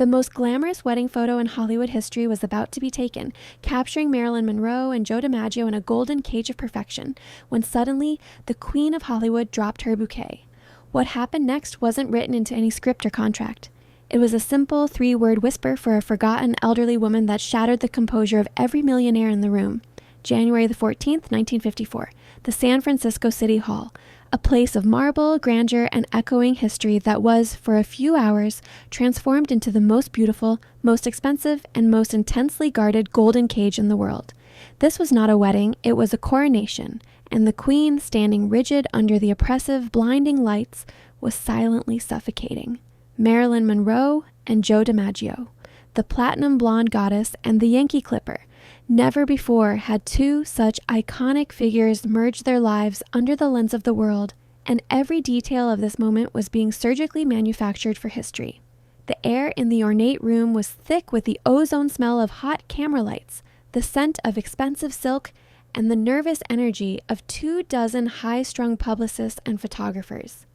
The most glamorous wedding photo in Hollywood history was about to be taken, capturing Marilyn Monroe and Joe DiMaggio in a golden cage of perfection, when suddenly the Queen of Hollywood dropped her bouquet. What happened next wasn't written into any script or contract. It was a simple 3-word whisper for a forgotten elderly woman that shattered the composure of every millionaire in the room. January the 14th, 1954, the San Francisco City Hall, a place of marble, grandeur, and echoing history that was, for a few hours, transformed into the most beautiful, most expensive, and most intensely guarded golden cage in the world. This was not a wedding, it was a coronation, and the Queen, standing rigid under the oppressive, blinding lights, was silently suffocating. Marilyn Monroe and Joe DiMaggio, the platinum blonde goddess and the Yankee Clipper. Never before had two such iconic figures merged their lives under the lens of the world, and every detail of this moment was being surgically manufactured for history. The air in the ornate room was thick with the ozone smell of hot camera lights, the scent of expensive silk, and the nervous energy of 24 high-strung publicists and photographers.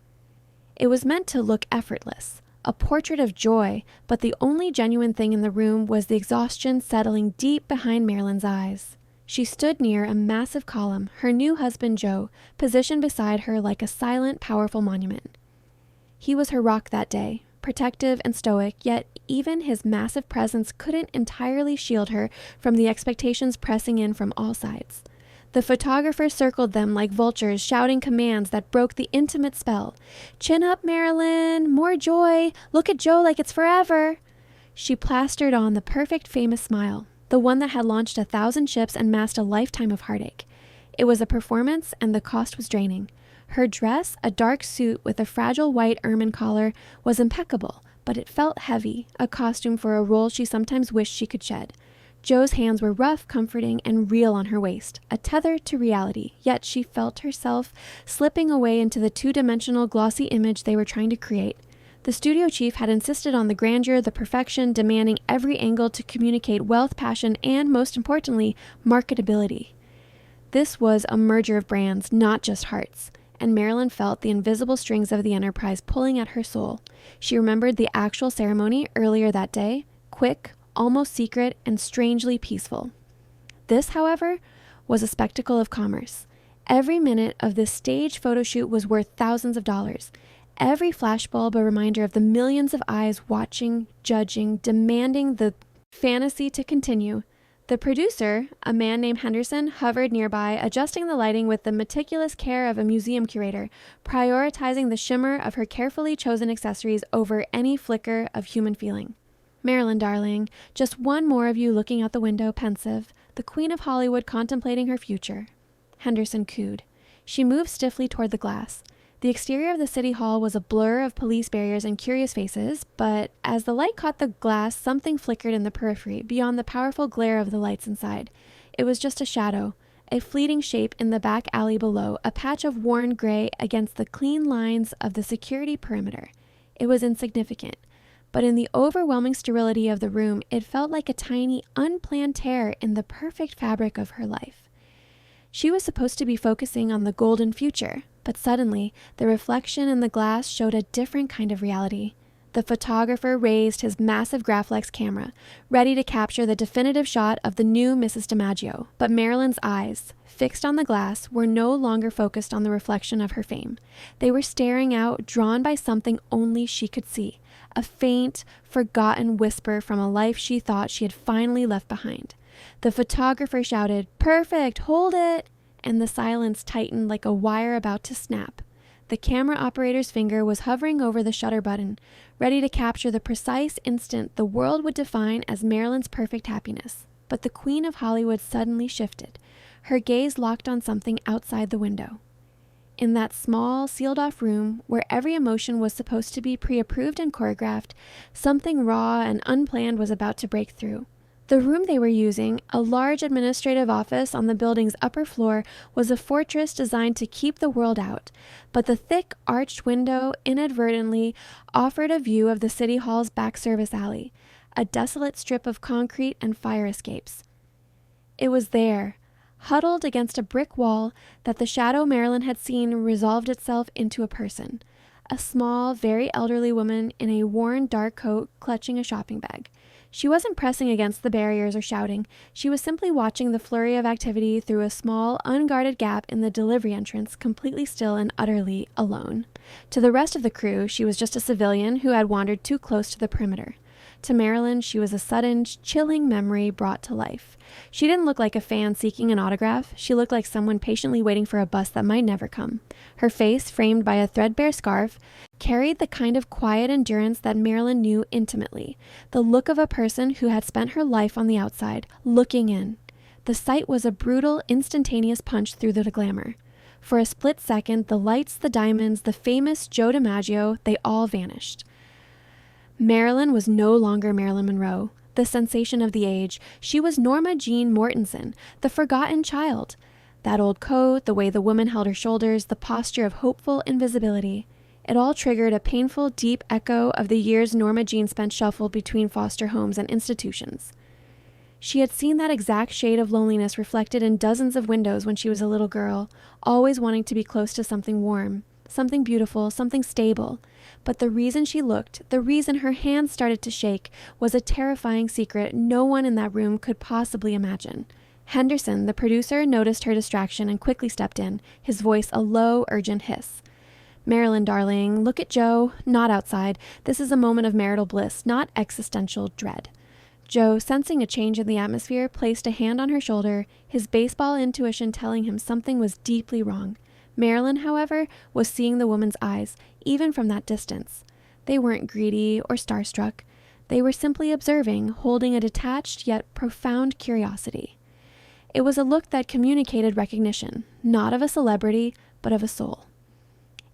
It was meant to look effortless, a portrait of joy, but the only genuine thing in the room was the exhaustion settling deep behind Marilyn's eyes. She stood near a massive column, her new husband Joe, positioned beside her like a silent, powerful monument. He was her rock that day, protective and stoic, yet even his massive presence couldn't entirely shield her from the expectations pressing in from all sides. The photographers circled them like vultures, shouting commands that broke the intimate spell. "Chin up, Marilyn! More joy! Look at Joe like it's forever!" She plastered on the perfect famous smile, the one that had launched 1,000 ships and masked a lifetime of heartache. It was a performance, and the cost was draining. Her dress, a dark suit with a fragile white ermine collar, was impeccable, but it felt heavy, a costume for a role she sometimes wished she could shed. Joe's hands were rough, comforting, and real on her waist, a tether to reality, yet she felt herself slipping away into the two-dimensional glossy image they were trying to create. The studio chief had insisted on the grandeur, the perfection, demanding every angle to communicate wealth, passion, and, most importantly, marketability. This was a merger of brands, not just hearts, and Marilyn felt the invisible strings of the enterprise pulling at her soul. She remembered the actual ceremony earlier that day, quick, almost secret, and strangely peaceful. This, however, was a spectacle of commerce. Every minute of this stage photo shoot was worth thousands of dollars. Every flashbulb a reminder of the millions of eyes watching, judging, demanding the fantasy to continue. The producer, a man named Henderson, hovered nearby, adjusting the lighting with the meticulous care of a museum curator, prioritizing the shimmer of her carefully chosen accessories over any flicker of human feeling. "Marilyn, darling, just one more of you looking out the window, pensive, the Queen of Hollywood contemplating her future." Henderson cooed. She moved stiffly toward the glass. The exterior of the city hall was a blur of police barriers and curious faces, but as the light caught the glass, something flickered in the periphery, beyond the powerful glare of the lights inside. It was just a shadow, a fleeting shape in the back alley below, a patch of worn gray against the clean lines of the security perimeter. It was insignificant, but in the overwhelming sterility of the room, it felt like a tiny, unplanned tear in the perfect fabric of her life. She was supposed to be focusing on the golden future, but suddenly, the reflection in the glass showed a different kind of reality. The photographer raised his massive Graflex camera, ready to capture the definitive shot of the new Mrs. DiMaggio. But Marilyn's eyes, fixed on the glass, were no longer focused on the reflection of her fame. They were staring out, drawn by something only she could see, a faint, forgotten whisper from a life she thought she had finally left behind. The photographer shouted, "Perfect! Hold it!" and the silence tightened like a wire about to snap. The camera operator's finger was hovering over the shutter button, ready to capture the precise instant the world would define as Marilyn's perfect happiness. But the Queen of Hollywood suddenly shifted. Her gaze locked on something outside the window. In that small, sealed-off room, where every emotion was supposed to be pre-approved and choreographed, something raw and unplanned was about to break through. The room they were using, a large administrative office on the building's upper floor, was a fortress designed to keep the world out, but the thick, arched window inadvertently offered a view of the City Hall's back service alley, a desolate strip of concrete and fire escapes. It was there, huddled against a brick wall, that the shadow Marilyn had seen resolved itself into a person, a small, very elderly woman in a worn dark coat clutching a shopping bag. She wasn't pressing against the barriers or shouting. She was simply watching the flurry of activity through a small, unguarded gap in the delivery entrance, completely still and utterly alone. To the rest of the crew, she was just a civilian who had wandered too close to the perimeter. To Marilyn, she was a sudden, chilling memory brought to life. She didn't look like a fan seeking an autograph. She looked like someone patiently waiting for a bus that might never come. Her face, framed by a threadbare scarf, carried the kind of quiet endurance that Marilyn knew intimately, the look of a person who had spent her life on the outside, looking in. The sight was a brutal, instantaneous punch through the glamour. For a split second, the lights, the diamonds, the famous Joe DiMaggio, they all vanished. Marilyn was no longer Marilyn Monroe, the sensation of the age. She was Norma Jean Mortensen, the forgotten child. That old coat, the way the woman held her shoulders, the posture of hopeful invisibility. It all triggered a painful, deep echo of the years Norma Jean spent shuffled between foster homes and institutions. She had seen that exact shade of loneliness reflected in dozens of windows when she was a little girl, always wanting to be close to something warm, something beautiful, something stable. But the reason she looked, the reason her hands started to shake, was a terrifying secret no one in that room could possibly imagine. Henderson, the producer, noticed her distraction and quickly stepped in, his voice a low, urgent hiss. "Marilyn, darling, look at Joe. Not outside. This is a moment of marital bliss, not existential dread." Joe, sensing a change in the atmosphere, placed a hand on her shoulder, his baseball intuition telling him something was deeply wrong. Marilyn, however, was seeing the woman's eyes, even from that distance. They weren't greedy or starstruck. They were simply observing, holding a detached yet profound curiosity. It was a look that communicated recognition, not of a celebrity, but of a soul.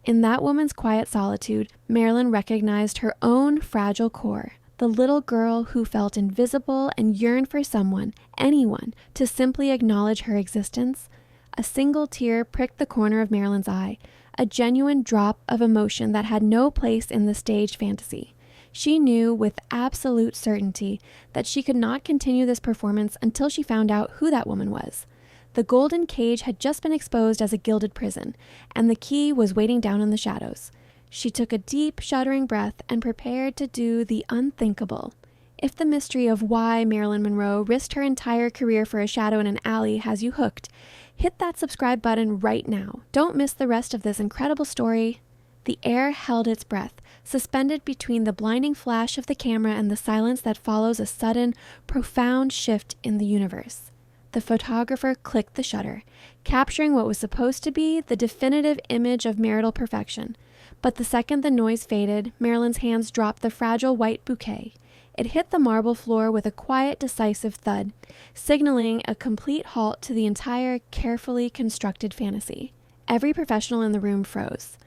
In that woman's quiet solitude, Marilyn recognized her own fragile core, the little girl who felt invisible and yearned for someone, anyone, to simply acknowledge her existence. A single tear pricked the corner of Marilyn's eye, a genuine drop of emotion that had no place in the staged fantasy. She knew with absolute certainty that she could not continue this performance until she found out who that woman was. The golden cage had just been exposed as a gilded prison, and the key was waiting down in the shadows. She took a deep, shuddering breath and prepared to do the unthinkable. If the mystery of why Marilyn Monroe risked her entire career for a shadow in an alley has you hooked, hit that subscribe button right now. Don't miss the rest of this incredible story. The air held its breath, suspended between the blinding flash of the camera and the silence that follows a sudden, profound shift in the universe. The photographer clicked the shutter, capturing what was supposed to be the definitive image of marital perfection. But the second the noise faded, Marilyn's hands dropped the fragile white bouquet. It hit the marble floor with a quiet, decisive thud, signaling a complete halt to the entire carefully constructed fantasy. Every professional in the room froze.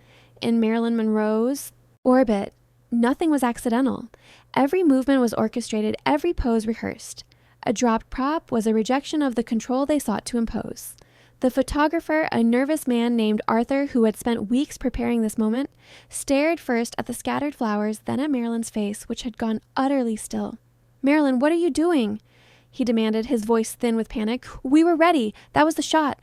In Marilyn Monroe's orbit, nothing was accidental. Every movement was orchestrated, every pose rehearsed. A dropped prop was a rejection of the control they sought to impose. The photographer, a nervous man named Arthur who had spent weeks preparing this moment, stared first at the scattered flowers, then at Marilyn's face, which had gone utterly still. "Marilyn, what are you doing?" he demanded, his voice thin with panic. "We were ready. That was the shot.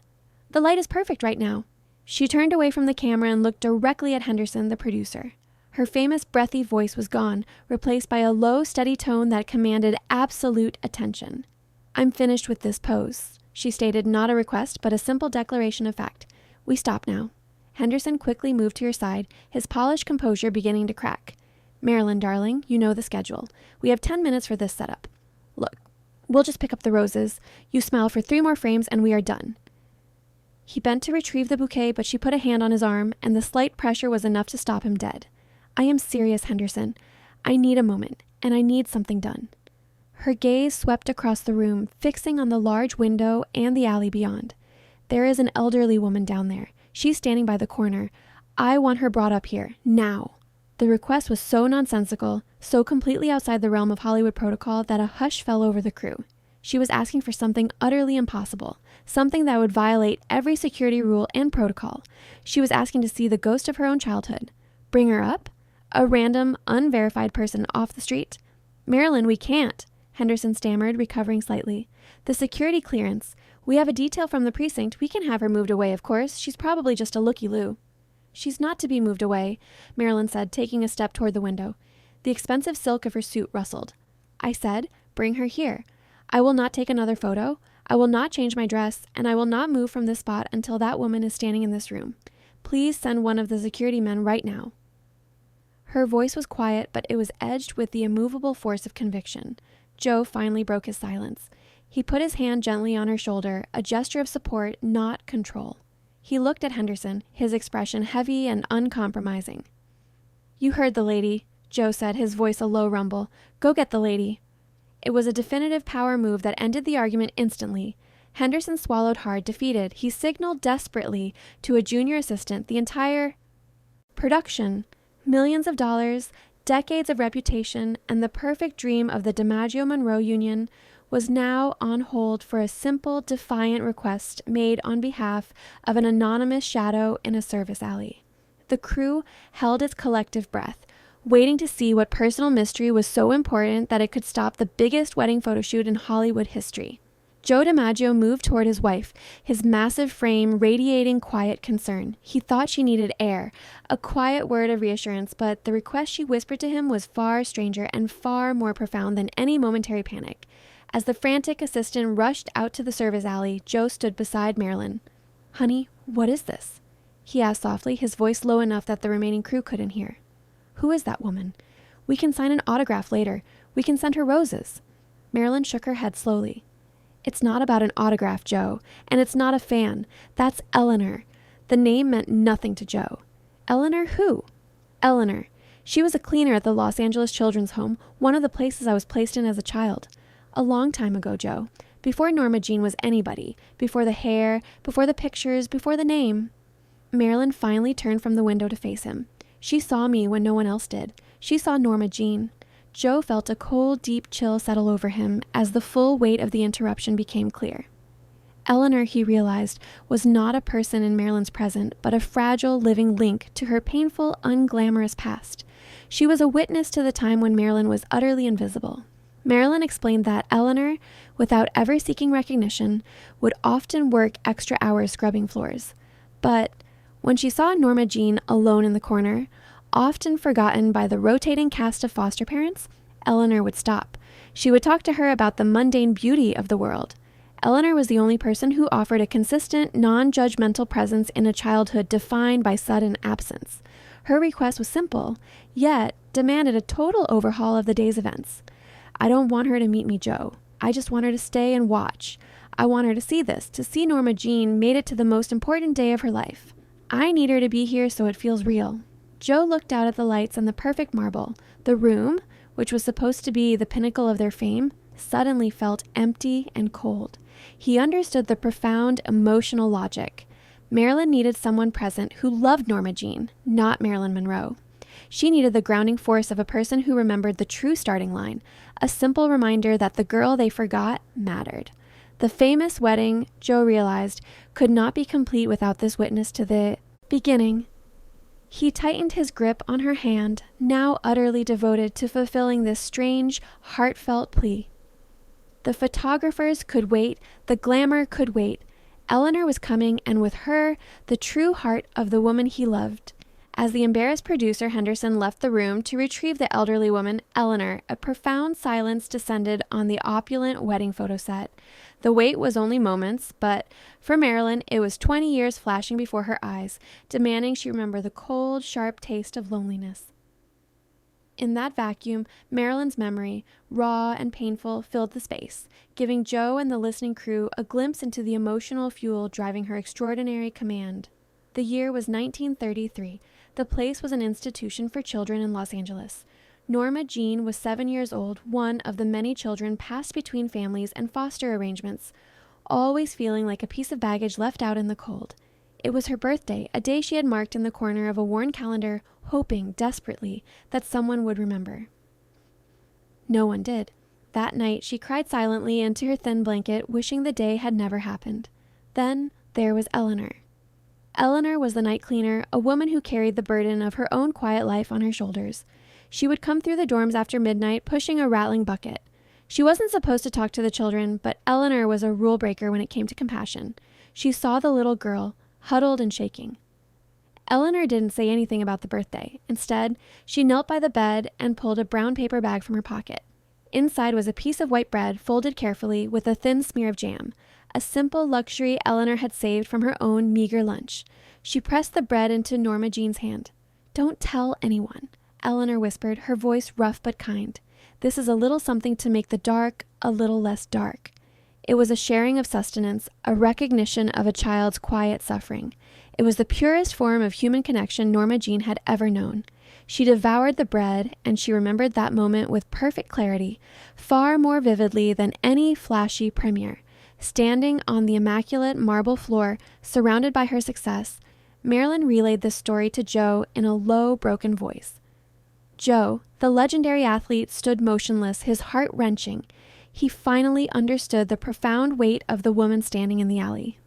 The light is perfect right now." She turned away from the camera and looked directly at Henderson, the producer. Her famous breathy voice was gone, replaced by a low, steady tone that commanded absolute attention. "I'm finished with this pose," she stated, not a request, but a simple declaration of fact. "We stop now." Henderson quickly moved to her side, his polished composure beginning to crack. "Marilyn, darling, you know the schedule. We have 10 minutes for this setup. Look, we'll just pick up the roses. You smile for 3 more frames and we are done." He bent to retrieve the bouquet, but she put a hand on his arm, and the slight pressure was enough to stop him dead. "I am serious, Henderson. I need a moment, and I need something done." Her gaze swept across the room, fixing on the large window and the alley beyond. "There is an elderly woman down there. She's standing by the corner. I want her brought up here, now." The request was so nonsensical, so completely outside the realm of Hollywood protocol that a hush fell over the crew. She was asking for something utterly impossible, something that would violate every security rule and protocol. She was asking to see the ghost of her own childhood. Bring her up? A random, unverified person off the street? "Marilyn, we can't," Henderson stammered, recovering slightly. "The security clearance. We have a detail from the precinct. We can have her moved away, of course. She's probably just a looky-loo." She's not to be moved away, Marilyn said, taking a step toward the window. The expensive silk of her suit rustled. I said, bring her here. I will not take another photo. I will not change my dress, and I will not move from this spot until that woman is standing in this room. Please send one of the security men right now. Her voice was quiet, but it was edged with the immovable force of conviction. Joe finally broke his silence. He put his hand gently on her shoulder, a gesture of support, not control. He looked at Henderson, his expression heavy and uncompromising. You heard the lady, Joe said, his voice a low rumble. Go get the lady. It was a definitive power move that ended the argument instantly. Henderson swallowed hard, defeated. He signaled desperately to a junior assistant the entire production, millions of dollars, decades of reputation, and the perfect dream of the DiMaggio Monroe Union was now on hold for a simple, defiant request made on behalf of an anonymous shadow in a service alley. The crew held its collective breath, waiting to see what personal mystery was so important that it could stop the biggest wedding photo shoot in Hollywood history. Joe DiMaggio moved toward his wife, his massive frame radiating quiet concern. He thought she needed air, a quiet word of reassurance, but the request she whispered to him was far stranger and far more profound than any momentary panic. As the frantic assistant rushed out to the service alley, Joe stood beside Marilyn. Honey, what is this? He asked softly, his voice low enough that the remaining crew couldn't hear. Who is that woman? We can sign an autograph later. We can send her roses. Marilyn shook her head slowly. It's not about an autograph, Joe, and it's not a fan. That's Eleanor. The name meant nothing to Joe. Eleanor who? Eleanor. She was a cleaner at the Los Angeles Children's Home, one of the places I was placed in as a child. A long time ago, Joe. Before Norma Jean was anybody. Before the hair, before the pictures, before the name. Marilyn finally turned from the window to face him. She saw me when no one else did. She saw Norma Jean. Joe felt a cold, deep chill settle over him as the full weight of the interruption became clear. Eleanor, he realized, was not a person in Marilyn's present, but a fragile, living link to her painful, unglamorous past. She was a witness to the time when Marilyn was utterly invisible. Marilyn explained that Eleanor, without ever seeking recognition, would often work extra hours scrubbing floors. But when she saw Norma Jean alone in the corner, often forgotten by the rotating cast of foster parents, Eleanor would stop. She would talk to her about the mundane beauty of the world. Eleanor was the only person who offered a consistent, non-judgmental presence in a childhood defined by sudden absence. Her request was simple, yet demanded a total overhaul of the day's events. I don't want her to meet me, Joe. I just want her to stay and watch. I want her to see this, to see Norma Jean made it to the most important day of her life. I need her to be here so it feels real. Joe looked out at the lights and the perfect marble. The room, which was supposed to be the pinnacle of their fame, suddenly felt empty and cold. He understood the profound emotional logic. Marilyn needed someone present who loved Norma Jean, not Marilyn Monroe. She needed the grounding force of a person who remembered the true starting line, a simple reminder that the girl they forgot mattered. The famous wedding, Joe realized, could not be complete without this witness to the beginning. He tightened his grip on her hand, now utterly devoted to fulfilling this strange, heartfelt plea. The photographers could wait, the glamour could wait. Eleanor was coming, and with her, the true heart of the woman he loved. As the embarrassed producer Henderson left the room to retrieve the elderly woman, Eleanor, a profound silence descended on the opulent wedding photo set. The wait was only moments, but for Marilyn, it was 20 years flashing before her eyes, demanding she remember the cold, sharp taste of loneliness. In that vacuum, Marilyn's memory, raw and painful, filled the space, giving Joe and the listening crew a glimpse into the emotional fuel driving her extraordinary command. The year was 1933. The place was an institution for children in Los Angeles. Norma Jean was 7 years old, one of the many children passed between families and foster arrangements, always feeling like a piece of baggage left out in the cold. It was her birthday, a day she had marked in the corner of a worn calendar, hoping desperately that someone would remember. No one did. That night, she cried silently into her thin blanket, wishing the day had never happened. Then there was Eleanor. Eleanor was the night cleaner, a woman who carried the burden of her own quiet life on her shoulders. She would come through the dorms after midnight, pushing a rattling bucket. She wasn't supposed to talk to the children, but Eleanor was a rule breaker when it came to compassion. She saw the little girl, huddled and shaking. Eleanor didn't say anything about the birthday. Instead, she knelt by the bed and pulled a brown paper bag from her pocket. Inside was a piece of white bread folded carefully with a thin smear of jam, a simple luxury Eleanor had saved from her own meager lunch. She pressed the bread into Norma Jean's hand. "Don't tell anyone," Eleanor whispered, her voice rough but kind. "This is a little something to make the dark a little less dark." It was a sharing of sustenance, a recognition of a child's quiet suffering. It was the purest form of human connection Norma Jean had ever known. She devoured the bread, and she remembered that moment with perfect clarity, far more vividly than any flashy premiere. Standing on the immaculate marble floor, surrounded by her success, Marilyn relayed this story to Joe in a low, broken voice. Joe, the legendary athlete, stood motionless, his heart wrenching. He finally understood the profound weight of the woman standing in the alley.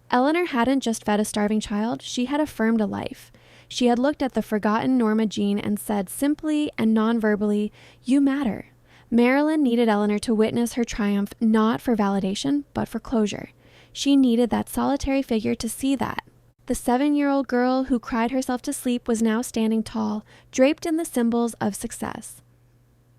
Eleanor hadn't just fed a starving child, she had affirmed a life. She had looked at the forgotten Norma Jean and said simply and non-verbally, "You matter." Marilyn needed Eleanor to witness her triumph not for validation, but for closure. She needed that solitary figure to see that. The 7-year-old girl who cried herself to sleep was now standing tall, draped in the symbols of success.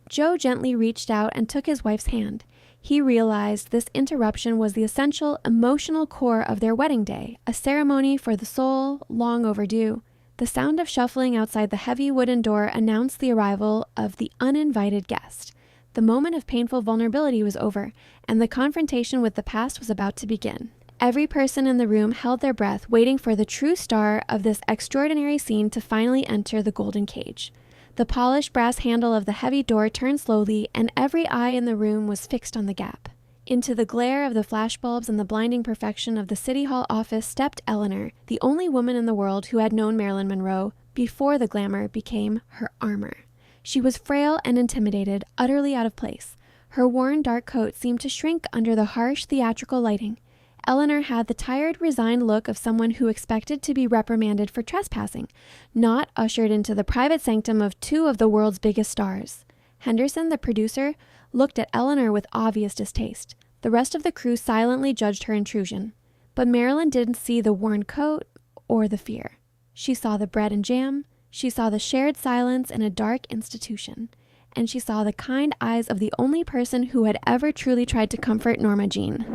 Joe gently reached out and took his wife's hand. He realized this interruption was the essential emotional core of their wedding day, a ceremony for the soul, long overdue. The sound of shuffling outside the heavy wooden door announced the arrival of the uninvited guest. The moment of painful vulnerability was over, and the confrontation with the past was about to begin. Every person in the room held their breath, waiting for the true star of this extraordinary scene to finally enter the golden cage. The polished brass handle of the heavy door turned slowly, and every eye in the room was fixed on the gap. Into the glare of the flashbulbs and the blinding perfection of the City Hall office stepped Eleanor, the only woman in the world who had known Marilyn Monroe before the glamour became her armor. She was frail and intimidated, utterly out of place. Her worn dark coat seemed to shrink under the harsh theatrical lighting. Eleanor had the tired, resigned look of someone who expected to be reprimanded for trespassing, not ushered into the private sanctum of two of the world's biggest stars. Henderson, the producer, looked at Eleanor with obvious distaste. The rest of the crew silently judged her intrusion. But Marilyn didn't see the worn coat or the fear. She saw the bread and jam, she saw the shared silence in a dark institution, and she saw the kind eyes of the only person who had ever truly tried to comfort Norma Jean.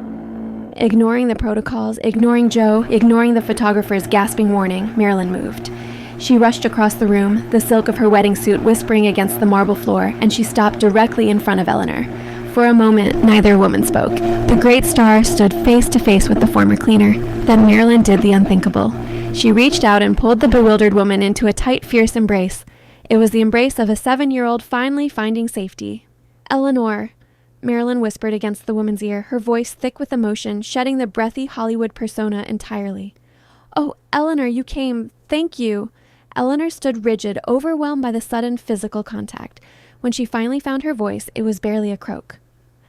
Ignoring the protocols, ignoring Joe, ignoring the photographer's gasping warning, Marilyn moved. She rushed across the room, the silk of her wedding suit whispering against the marble floor, and she stopped directly in front of Eleanor. For a moment, neither woman spoke. The great star stood face to face with the former cleaner. Then Marilyn did the unthinkable. She reached out and pulled the bewildered woman into a tight, fierce embrace. It was the embrace of a 7-year-old finally finding safety. "Eleanor," Marilyn whispered against the woman's ear, her voice thick with emotion, shedding the breathy Hollywood persona entirely. "Oh, Eleanor, you came. Thank you." Eleanor stood rigid, overwhelmed by the sudden physical contact. When she finally found her voice, it was barely a croak.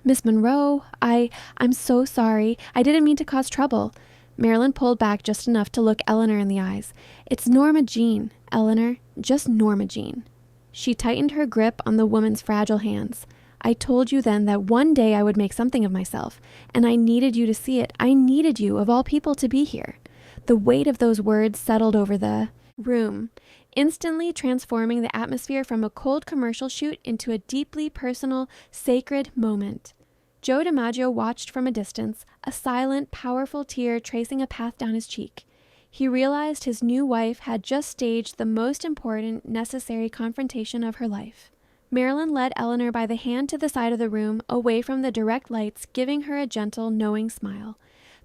"Miss Monroe, I'm so sorry. I didn't mean to cause trouble." Marilyn pulled back just enough to look Eleanor in the eyes. "It's Norma Jean, Eleanor, just Norma Jean." She tightened her grip on the woman's fragile hands. "I told you then that one day I would make something of myself, and I needed you to see it. I needed you, of all people, to be here." The weight of those words settled over the room, instantly transforming the atmosphere from a cold commercial shoot into a deeply personal, sacred moment. Joe DiMaggio watched from a distance, a silent, powerful tear tracing a path down his cheek. He realized his new wife had just staged the most important, necessary confrontation of her life. Marilyn led Eleanor by the hand to the side of the room, away from the direct lights, giving her a gentle, knowing smile.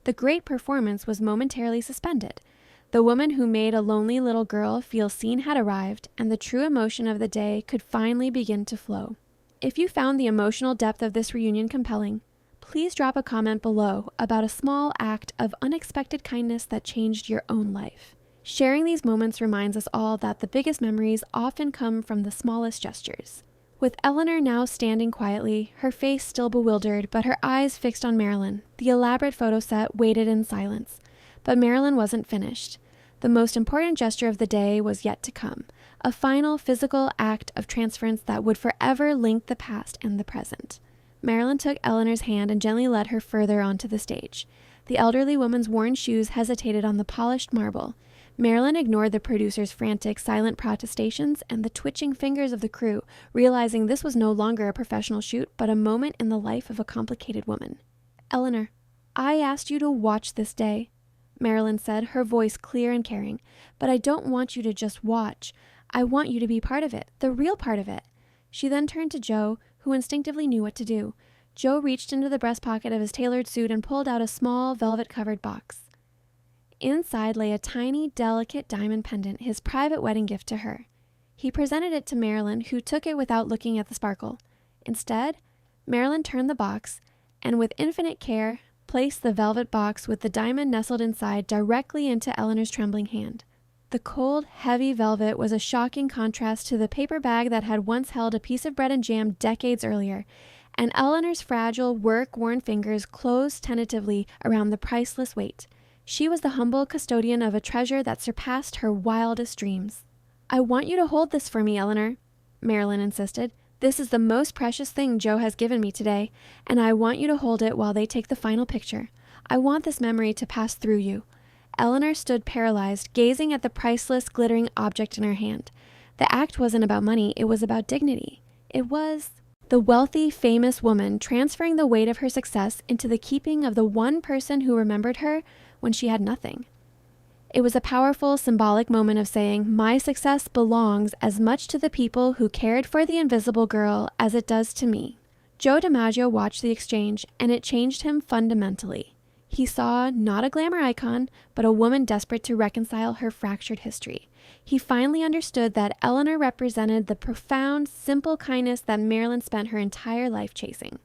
The great performance was momentarily suspended. The woman who made a lonely little girl feel seen had arrived, and the true emotion of the day could finally begin to flow. If you found the emotional depth of this reunion compelling, please drop a comment below about a small act of unexpected kindness that changed your own life. Sharing these moments reminds us all that the biggest memories often come from the smallest gestures. With Eleanor now standing quietly, her face still bewildered, but her eyes fixed on Marilyn, the elaborate photo set waited in silence. But Marilyn wasn't finished. The most important gesture of the day was yet to come, a final physical act of transference that would forever link the past and the present. Marilyn took Eleanor's hand and gently led her further onto the stage. The elderly woman's worn shoes hesitated on the polished marble. Marilyn ignored the producer's frantic, silent protestations and the twitching fingers of the crew, realizing this was no longer a professional shoot, but a moment in the life of a complicated woman. "Eleanor, I asked you to watch this day," Marilyn said, her voice clear and caring. "But I don't want you to just watch. I want you to be part of it, the real part of it." She then turned to Joe, who instinctively knew what to do. Joe reached into the breast pocket of his tailored suit and pulled out a small, velvet-covered box. Inside lay a tiny, delicate diamond pendant, his private wedding gift to her. He presented it to Marilyn, who took it without looking at the sparkle. Instead, Marilyn turned the box, and with infinite care, placed the velvet box with the diamond nestled inside directly into Eleanor's trembling hand. The cold, heavy velvet was a shocking contrast to the paper bag that had once held a piece of bread and jam decades earlier, and Eleanor's fragile, work-worn fingers closed tentatively around the priceless weight. She was the humble custodian of a treasure that surpassed her wildest dreams. "I want you to hold this for me, Eleanor," Marilyn insisted. "This is the most precious thing Joe has given me today, and I want you to hold it while they take the final picture. I want this memory to pass through you." Eleanor stood paralyzed, gazing at the priceless, glittering object in her hand. The act wasn't about money, it was about dignity. It was the wealthy, famous woman transferring the weight of her success into the keeping of the one person who remembered her when she had nothing. It was a powerful, symbolic moment of saying, "My success belongs as much to the people who cared for the invisible girl as it does to me." Joe DiMaggio watched the exchange, and it changed him fundamentally. He saw not a glamour icon, but a woman desperate to reconcile her fractured history. He finally understood that Eleanor represented the profound, simple kindness that Marilyn spent her entire life chasing.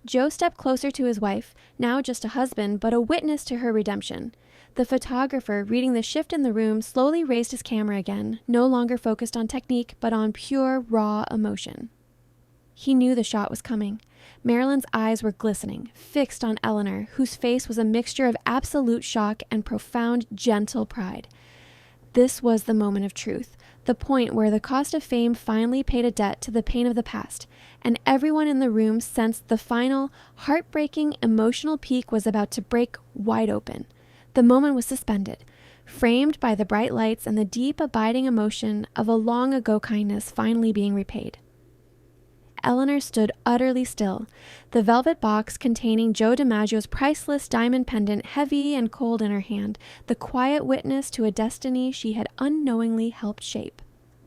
Joe stepped closer to his wife, now just a husband, but a witness to her redemption. The photographer, reading the shift in the room, slowly raised his camera again, no longer focused on technique, but on pure, raw emotion. He knew the shot was coming. Marilyn's eyes were glistening, fixed on Eleanor, whose face was a mixture of absolute shock and profound, gentle pride. This was the moment of truth, the point where the cost of fame finally paid a debt to the pain of the past, and everyone in the room sensed the final, heartbreaking, emotional peak was about to break wide open. The moment was suspended, framed by the bright lights and the deep, abiding emotion of a long-ago kindness finally being repaid. Eleanor stood utterly still, the velvet box containing Joe DiMaggio's priceless diamond pendant heavy and cold in her hand, the quiet witness to a destiny she had unknowingly helped shape.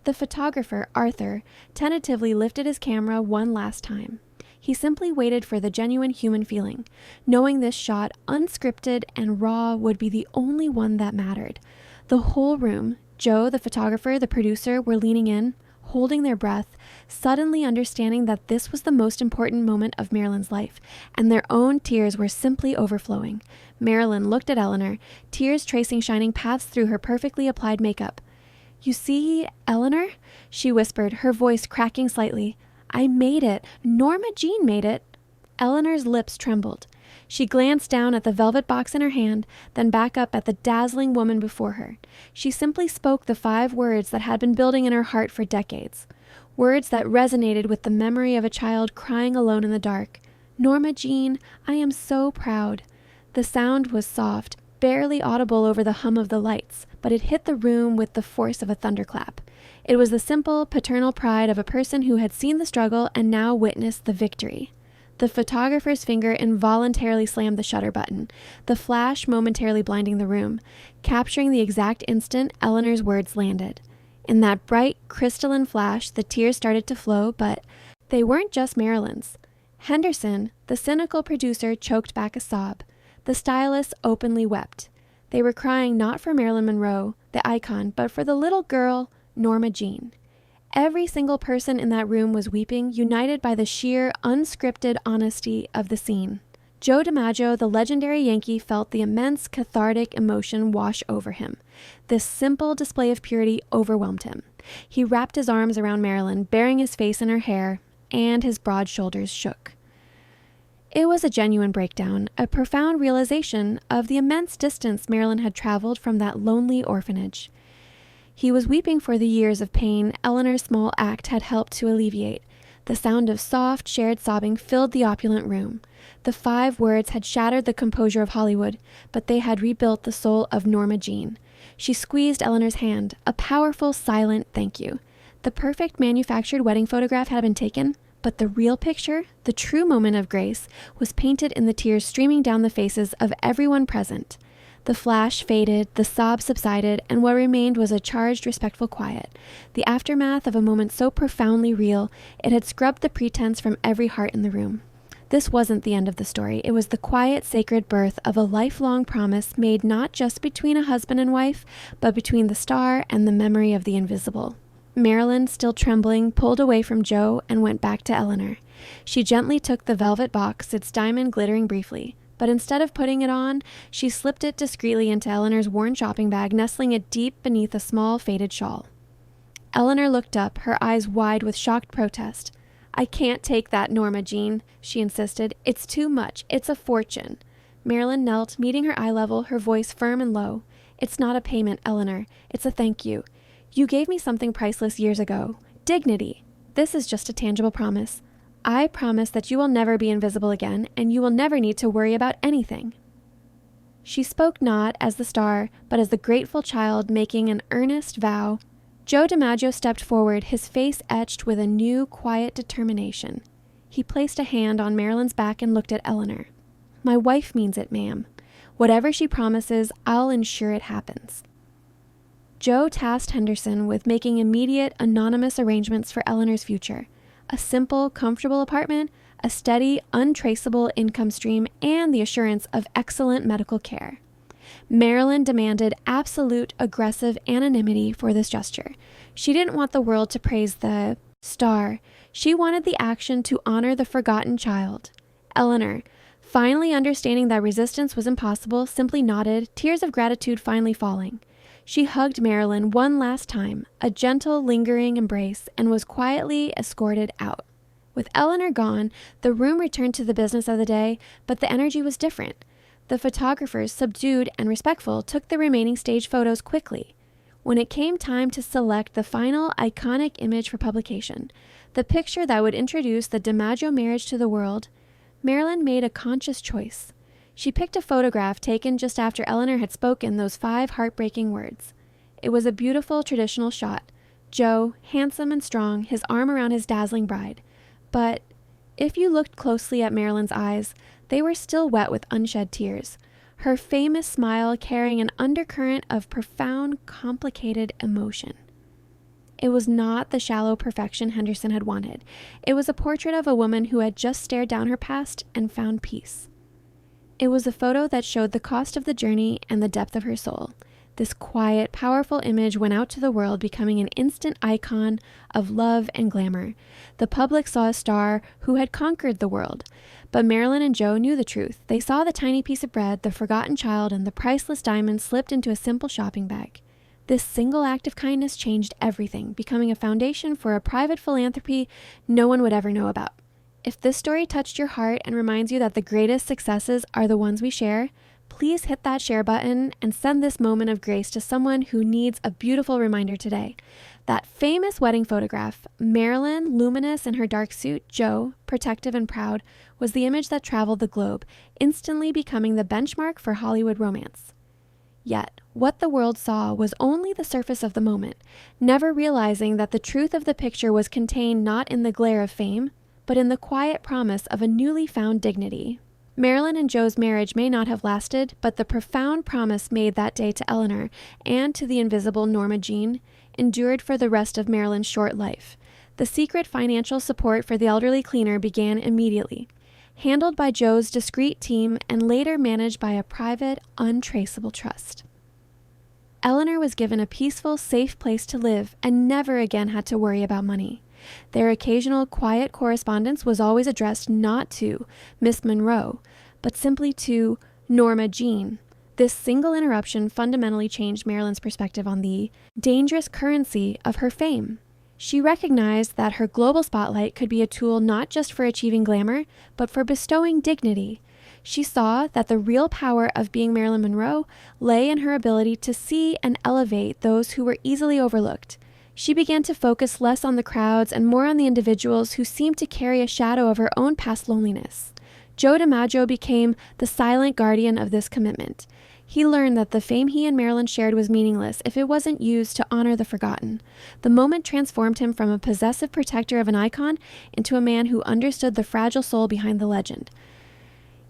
The photographer, Arthur, tentatively lifted his camera one last time. He simply waited for the genuine human feeling, knowing this shot, unscripted and raw, would be the only one that mattered. The whole room, Joe, the photographer, the producer, were leaning in, holding their breath, suddenly understanding that this was the most important moment of Marilyn's life, and their own tears were simply overflowing. Marilyn looked at Eleanor, tears tracing shining paths through her perfectly applied makeup. "You see, Eleanor," she whispered, her voice cracking slightly, "I made it. Norma Jean made it." Eleanor's lips trembled. She glanced down at the velvet box in her hand, then back up at the dazzling woman before her. She simply spoke the 5 words that had been building in her heart for decades. Words that resonated with the memory of a child crying alone in the dark. "Norma Jean, I am so proud." The sound was soft, barely audible over the hum of the lights, but it hit the room with the force of a thunderclap. It was the simple, paternal pride of a person who had seen the struggle and now witnessed the victory. The photographer's finger involuntarily slammed the shutter button, the flash momentarily blinding the room, capturing the exact instant Eleanor's words landed. In that bright, crystalline flash, the tears started to flow, but they weren't just Marilyn's. Henderson, the cynical producer, choked back a sob. The stylist openly wept. They were crying not for Marilyn Monroe, the icon, but for the little girl, Norma Jean. Every single person in that room was weeping, united by the sheer, unscripted honesty of the scene. Joe DiMaggio, the legendary Yankee, felt the immense cathartic emotion wash over him. This simple display of purity overwhelmed him. He wrapped his arms around Marilyn, burying his face in her hair, and his broad shoulders shook. It was a genuine breakdown, a profound realization of the immense distance Marilyn had traveled from that lonely orphanage. He was weeping for the years of pain Eleanor's small act had helped to alleviate. The sound of soft, shared sobbing filled the opulent room. The 5 words had shattered the composure of Hollywood, but they had rebuilt the soul of Norma Jean. She squeezed Eleanor's hand, a powerful, silent thank you. The perfect manufactured wedding photograph had been taken, but the real picture, the true moment of grace, was painted in the tears streaming down the faces of everyone present. The flash faded, the sob subsided, and what remained was a charged, respectful quiet. The aftermath of a moment so profoundly real, it had scrubbed the pretense from every heart in the room. This wasn't the end of the story. It was the quiet, sacred birth of a lifelong promise made not just between a husband and wife, but between the star and the memory of the invisible. Marilyn, still trembling, pulled away from Joe and went back to Eleanor. She gently took the velvet box, its diamond glittering briefly. But instead of putting it on, she slipped it discreetly into Eleanor's worn shopping bag, nestling it deep beneath a small faded shawl. Eleanor looked up, her eyes wide with shocked protest. "I can't take that, Norma Jean," she insisted. "It's too much. It's a fortune." Marilyn knelt, meeting her eye level, her voice firm and low. "It's not a payment, Eleanor. It's a thank you. You gave me something priceless years ago. Dignity. This is just a tangible promise. I promise that you will never be invisible again, and you will never need to worry about anything." She spoke not as the star, but as the grateful child making an earnest vow. Joe DiMaggio stepped forward, his face etched with a new, quiet determination. He placed a hand on Marilyn's back and looked at Eleanor. "My wife means it, ma'am. Whatever she promises, I'll ensure it happens." Joe tasked Henderson with making immediate, anonymous arrangements for Eleanor's future. A simple, comfortable apartment, a steady, untraceable income stream, and the assurance of excellent medical care. Marilyn demanded absolute, aggressive anonymity for this gesture. She didn't want the world to praise the star. She wanted the action to honor the forgotten child. Eleanor, finally understanding that resistance was impossible, simply nodded, tears of gratitude finally falling. She hugged Marilyn one last time, a gentle, lingering embrace, and was quietly escorted out. With Eleanor gone, the room returned to the business of the day, but the energy was different. The photographers, subdued and respectful, took the remaining stage photos quickly. When it came time to select the final iconic image for publication, the picture that would introduce the DiMaggio marriage to the world, Marilyn made a conscious choice. She picked a photograph taken just after Eleanor had spoken those 5 heartbreaking words. It was a beautiful traditional shot. Joe, handsome and strong, his arm around his dazzling bride. But if you looked closely at Marilyn's eyes, they were still wet with unshed tears, her famous smile carrying an undercurrent of profound, complicated emotion. It was not the shallow perfection Henderson had wanted. It was a portrait of a woman who had just stared down her past and found peace. It was a photo that showed the cost of the journey and the depth of her soul. This quiet, powerful image went out to the world, becoming an instant icon of love and glamour. The public saw a star who had conquered the world. But Marilyn and Joe knew the truth. They saw the tiny piece of bread, the forgotten child, and the priceless diamond slipped into a simple shopping bag. This single act of kindness changed everything, becoming a foundation for a private philanthropy no one would ever know about. If this story touched your heart and reminds you that the greatest successes are the ones we share, please hit that share button and send this moment of grace to someone who needs a beautiful reminder today. That famous wedding photograph, Marilyn, luminous in her dark suit, Joe, protective and proud, was the image that traveled the globe, instantly becoming the benchmark for Hollywood romance. Yet, what the world saw was only the surface of the moment, never realizing that the truth of the picture was contained not in the glare of fame, but in the quiet promise of a newly found dignity. Marilyn and Joe's marriage may not have lasted, but the profound promise made that day to Eleanor and to the invisible Norma Jean endured for the rest of Marilyn's short life. The secret financial support for the elderly cleaner began immediately, handled by Joe's discreet team and later managed by a private, untraceable trust. Eleanor was given a peaceful, safe place to live and never again had to worry about money. Their occasional quiet correspondence was always addressed not to Miss Monroe, but simply to Norma Jean. This single interruption fundamentally changed Marilyn's perspective on the dangerous currency of her fame. She recognized that her global spotlight could be a tool not just for achieving glamour, but for bestowing dignity. She saw that the real power of being Marilyn Monroe lay in her ability to see and elevate those who were easily overlooked. She began to focus less on the crowds and more on the individuals who seemed to carry a shadow of her own past loneliness. Joe DiMaggio became the silent guardian of this commitment. He learned that the fame he and Marilyn shared was meaningless if it wasn't used to honor the forgotten. The moment transformed him from a possessive protector of an icon into a man who understood the fragile soul behind the legend.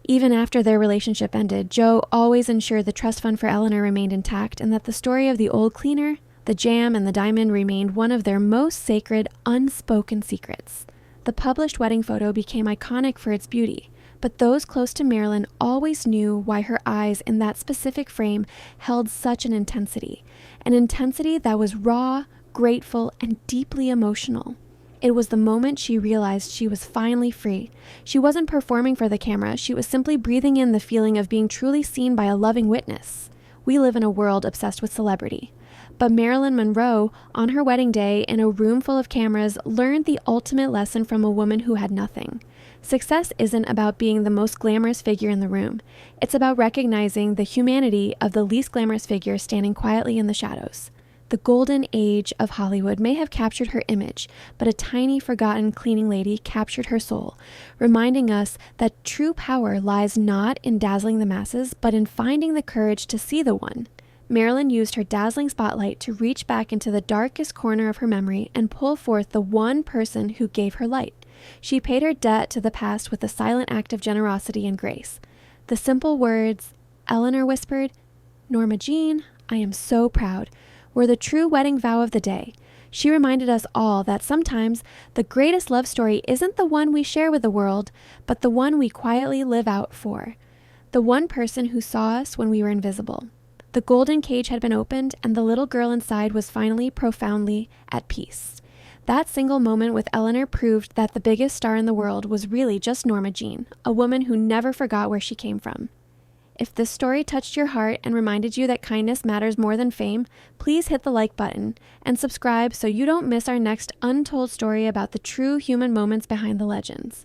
Even after their relationship ended, Joe always ensured the trust fund for Eleanor remained intact and that the story of the old cleaner, the jam, and the diamond remained one of their most sacred, unspoken secrets. The published wedding photo became iconic for its beauty, but those close to Marilyn always knew why her eyes in that specific frame held such an intensity that was raw, grateful, and deeply emotional. It was the moment she realized she was finally free. She wasn't performing for the camera, she was simply breathing in the feeling of being truly seen by a loving witness. We live in a world obsessed with celebrity. But Marilyn Monroe, on her wedding day, in a room full of cameras, learned the ultimate lesson from a woman who had nothing. Success isn't about being the most glamorous figure in the room. It's about recognizing the humanity of the least glamorous figure standing quietly in the shadows. The golden age of Hollywood may have captured her image, but a tiny, forgotten cleaning lady captured her soul, reminding us that true power lies not in dazzling the masses, but in finding the courage to see the one. Marilyn used her dazzling spotlight to reach back into the darkest corner of her memory and pull forth the one person who gave her light. She paid her debt to the past with a silent act of generosity and grace. The simple words, Eleanor whispered, "Norma Jean, I am so proud," were the true wedding vow of the day. She reminded us all that sometimes the greatest love story isn't the one we share with the world, but the one we quietly live out for. The one person who saw us when we were invisible. The golden cage had been opened, and the little girl inside was finally profoundly at peace. That single moment with Eleanor proved that the biggest star in the world was really just Norma Jean, a woman who never forgot where she came from. If this story touched your heart and reminded you that kindness matters more than fame, please hit the like button and subscribe so you don't miss our next untold story about the true human moments behind the legends.